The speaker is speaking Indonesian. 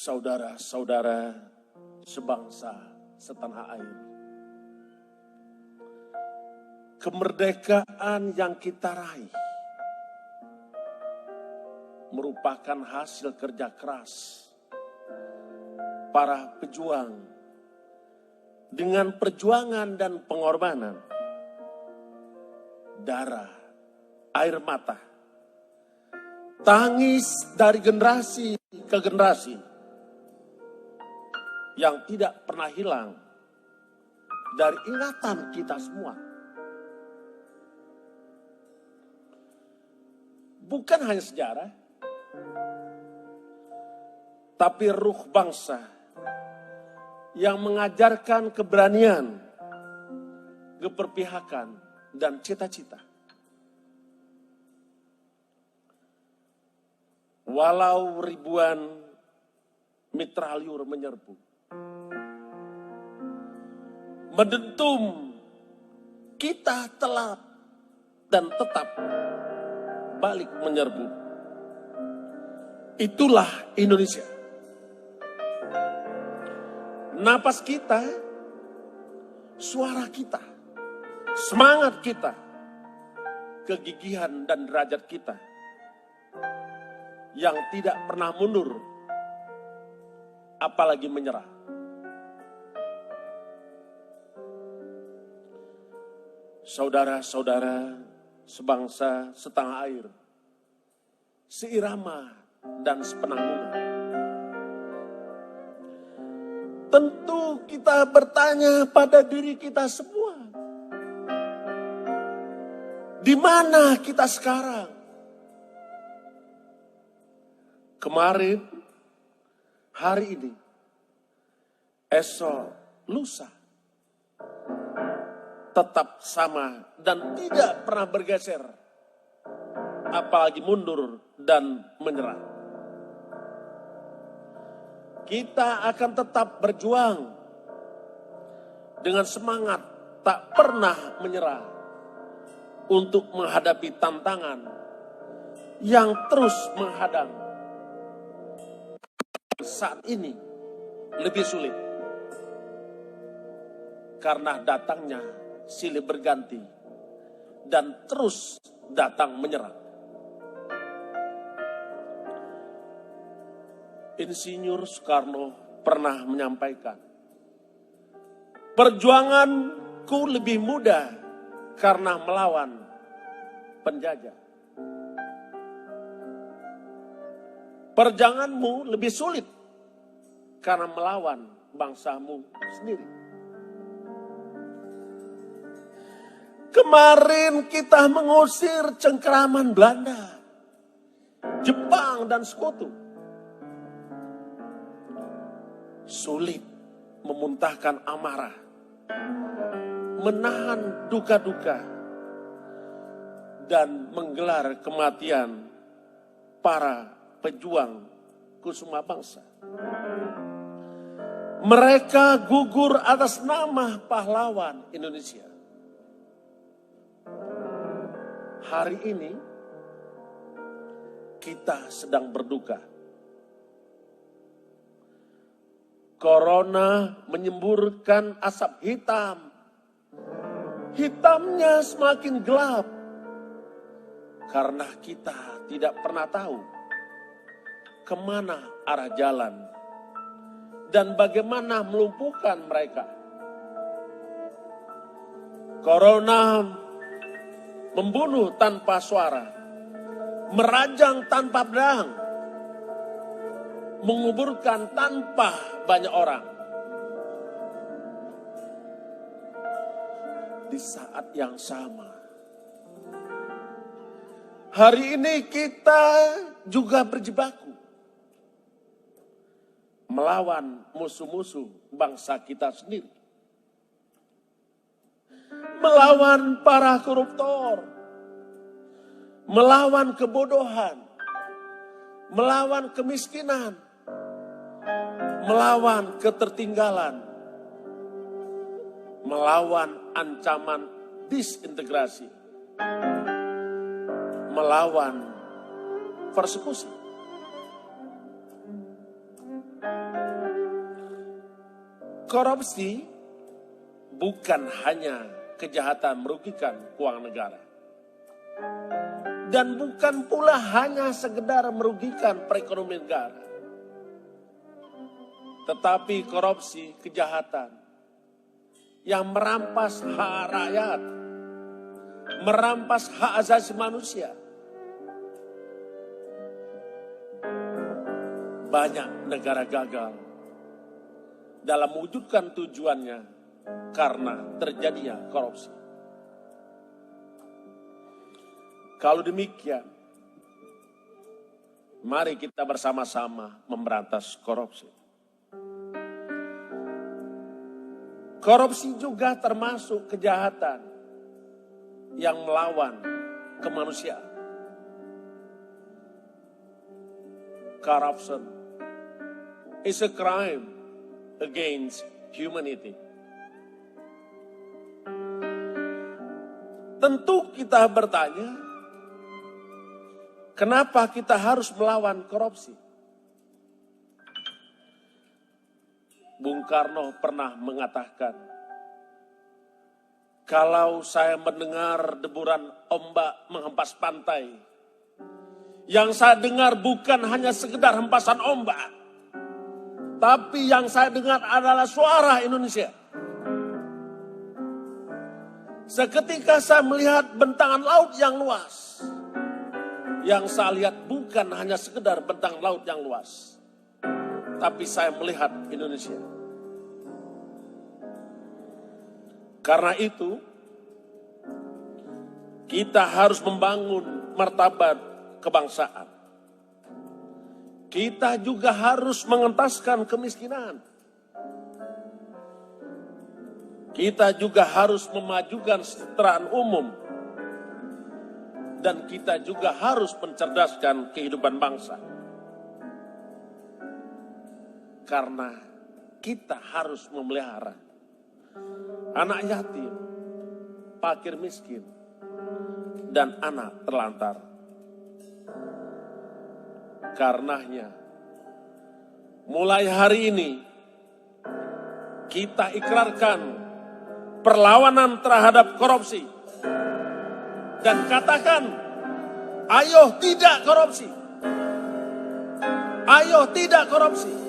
saudara-saudara sebangsa setanah air. Kemerdekaan yang kita raih merupakan hasil kerja keras para pejuang dengan perjuangan dan pengorbanan, darah, air mata, tangis dari generasi ke generasi yang tidak pernah hilang dari ingatan kita semua. Bukan hanya sejarah, tapi ruh bangsa yang mengajarkan keberanian, keberpihakan, dan cita-cita. Walau ribuan mitra liur menyerbu, mendentum, kita telat dan tetap balik menyerbu. Itulah Indonesia. Napas kita, suara kita, semangat kita, kegigihan dan derajat kita yang tidak pernah mundur, apalagi menyerah. Saudara-saudara sebangsa setanah air, seirama dan sepenanggungan. Tentu kita bertanya pada diri kita semua, di mana kita sekarang? Kemarin, hari ini, esok, lusa, tetap sama dan tidak pernah bergeser, apalagi mundur dan menyerah. Kita akan tetap berjuang dengan semangat tak pernah menyerah untuk menghadapi tantangan yang terus menghadang. Saat ini lebih sulit karena datangnya silih berganti dan terus datang menyerang. Insinyur Soekarno pernah menyampaikan, perjuanganku lebih mudah karena melawan penjajah. Perjuanganmu lebih sulit karena melawan bangsamu sendiri. Kemarin kita mengusir cengkeraman Belanda, Jepang dan sekutu. Sulit memuntahkan amarah, menahan duka-duka, dan menggelar kematian para pejuang kusuma bangsa. Mereka gugur atas nama pahlawan Indonesia. Hari ini kita sedang berduka. Corona menyemburkan asap hitam. Hitamnya semakin gelap. Karena kita tidak pernah tahu kemana arah jalan dan bagaimana melumpuhkan mereka. Corona membunuh tanpa suara, merajang tanpa pedang, menguburkan tanpa banyak orang. Di saat yang sama, hari ini kita juga berjibaku melawan musuh-musuh bangsa kita sendiri. Melawan para koruptor, melawan kebodohan, melawan kemiskinan, melawan ketertinggalan, melawan ancaman disintegrasi, melawan persekusi. korupsi bukan hanya kejahatan merugikan keuangan negara. Dan bukan pula hanya sekedar merugikan perekonomian negara. Tetapi korupsi, kejahatan yang merampas hak rakyat, merampas hak asasi manusia. Banyak negara gagal dalam mewujudkan tujuannya karena terjadinya korupsi. Kalau demikian, mari kita bersama-sama memberantas korupsi. Korupsi juga termasuk kejahatan yang melawan kemanusiaan. Corruption is a crime against humanity. Tentu kita bertanya, kenapa kita harus melawan korupsi? Bung Karno pernah mengatakan, kalau saya mendengar deburan ombak menghempas pantai, yang saya dengar bukan hanya sekedar hempasan ombak, tapi yang saya dengar adalah suara Indonesia. Seketika saya melihat bentangan laut yang luas, yang saya lihat bukan hanya sekedar bentangan laut yang luas, tapi saya melihat Indonesia. Karena itu, kita harus membangun martabat kebangsaan. Kita juga harus mengentaskan kemiskinan. Kita juga harus memajukan kesejahteraan umum. Dan kita juga harus mencerdaskan kehidupan bangsa. Karena kita harus memelihara anak yatim, fakir miskin, dan anak terlantar. Karenanya, mulai hari ini kita ikrarkan perlawanan terhadap korupsi. Dan katakan, ayo tidak korupsi. Ayo tidak korupsi.